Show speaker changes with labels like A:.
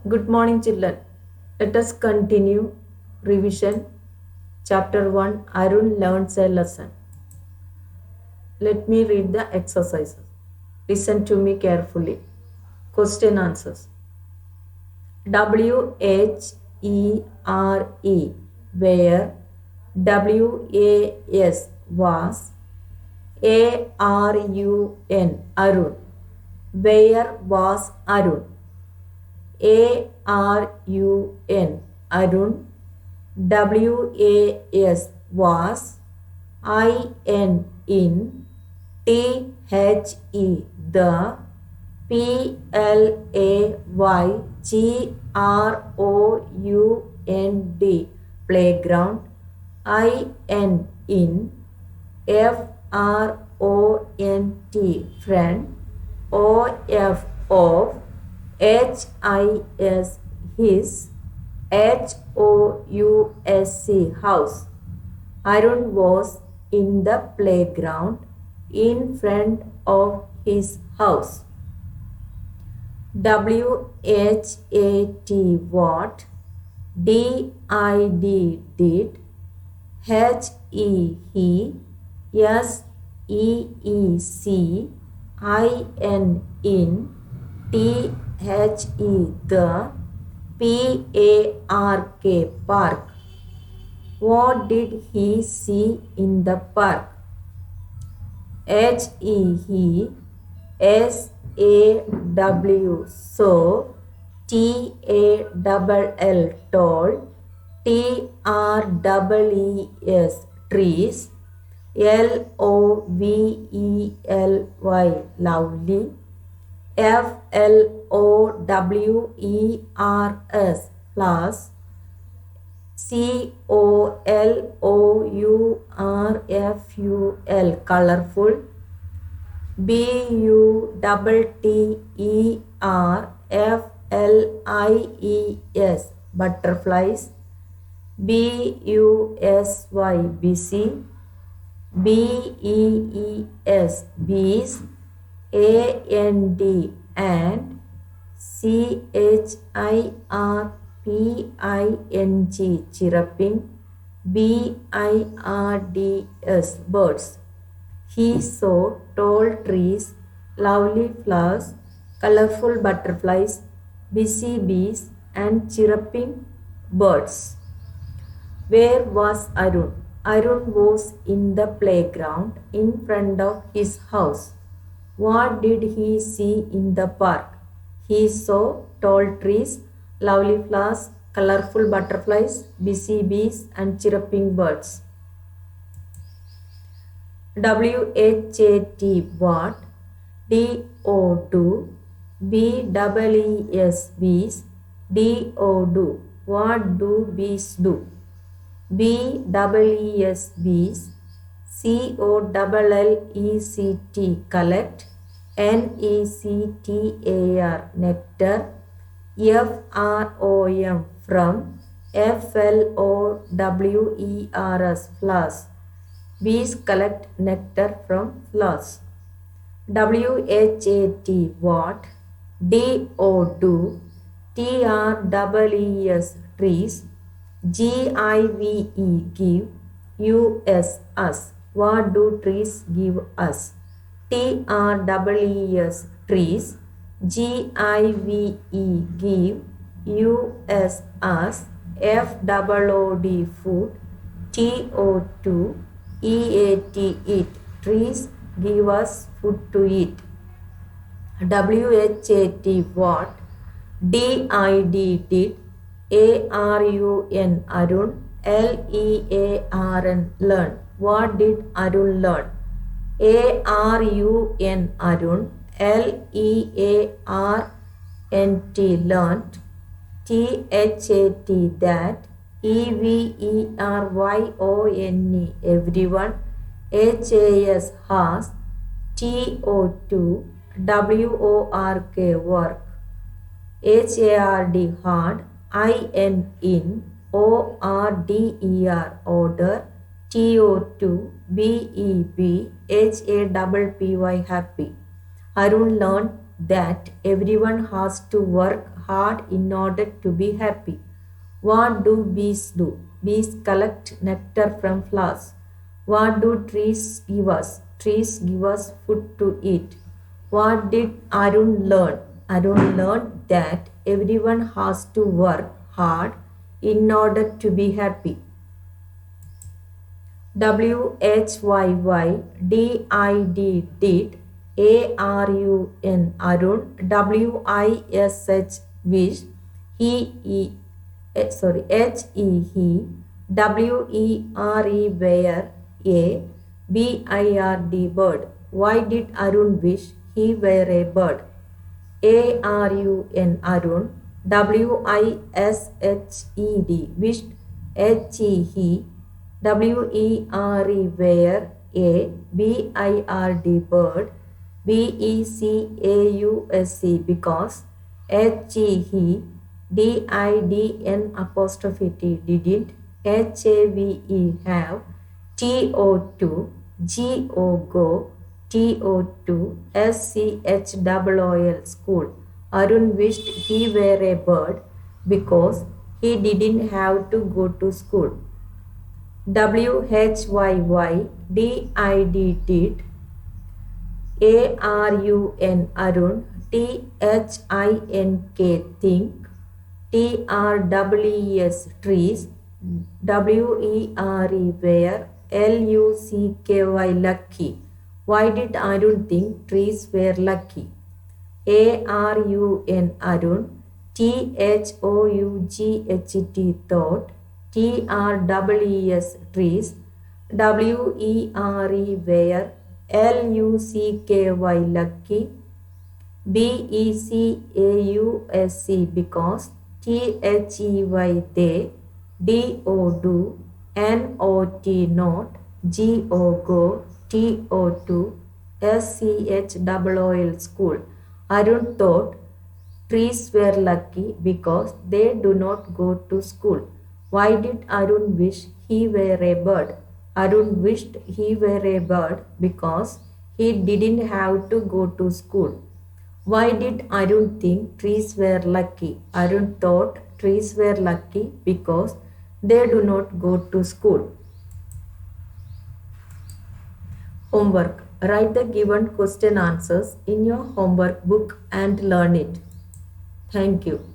A: Good morning, children. Let us continue revision. Chapter 1 Arun learns a lesson. Let me read the exercises. Listen to me carefully. Question answers. WHERE, where WAS was, ARUN, Arun, where was Arun, ARUN, Arun, WAS was, in, THE, the, PLAYGROUND, playground, in, FRONT, friend, OF, of, HIS, his, HOUSE, house. Arun was in the playground in front of his house. WHAT, what, DID, did, HE, he, SEEC, in, THE, the, PARK, park. What did he see in the park? HE, SAW, so, TALL, tall, TREES, trees, LOVELY, lovely, FLOWERS, flowers, COLOURFUL, colorful, BUTTERFLIES, butterflies, BUSY, busy, BEES, bees, AND, and, CHIRPING, chirruping, BIRDS, birds. He saw tall trees, lovely flowers, colorful butterflies, busy bees, and chirruping birds. Where was Arun? Arun was in the playground in front of his house. What did he see in the park? He saw tall trees, lovely flowers, colorful butterflies, busy bees, and chirruping birds. WHAT, what, DO, BEES, bees, DO, what do bees do? BEES, bees, COLLECT, collect, NECTAR, nectar, FROM, from, FLOWERS, flowers. Bees collect nectar from flowers. WHAT, what, DO, TREES, trees, GIVE, give, us, what do trees give us? TREES, trees, GIVE, give, us, FOOD, food, TO2, eat, trees give us food to eat. WHAT, what, DID, did, ARUN, Arun, LEARN, learn. What did Arun learn? ARUN, Arun, LEARNT, learnt, THAT, that, EVERYONE, everyone, HAS, has, TO2, WORK, work, HARD, hard, in, ORDER, order, TO2, BEB, HAPPY, happy. Arun learned that everyone has to work hard in order to be happy. What do bees do? Bees collect nectar from flowers. What do trees give us? Trees give us food to eat. What did Arun learn? Arun learned that everyone has to work hard in order to be happy. WHYY did ARUN Arun WISH wish he WERE were a BIRD bird. Why did Arun wish he were a bird? ARUN Arun WISHED wished HE WERE were a BIRD bird BECAUSE because HE DIDN apostrophe T didn't HAVE have TO2 GO go TO2 SCHOOL school. Arun wished he were a bird because he didn't have to go to school. WHYY did ARUN Arun THINK think TREES trees WERE were LUCKY lucky. Why did Arun think trees were lucky? ARUN Arun THOUGHT thought TREES trees WERE were LUCKY lucky BECAUSE because THEY they DO do NOT not GO go TO2 SCHOOL school. Arun thought trees were lucky because they do not go to school. Why did Arun wish he were a bird? Arun wished he were a bird because he didn't have to go to school. Why did Arun think trees were lucky? Arun thought trees were lucky because they do not go to school. Homework. Write the given question answers in your homework book and learn it. Thank you.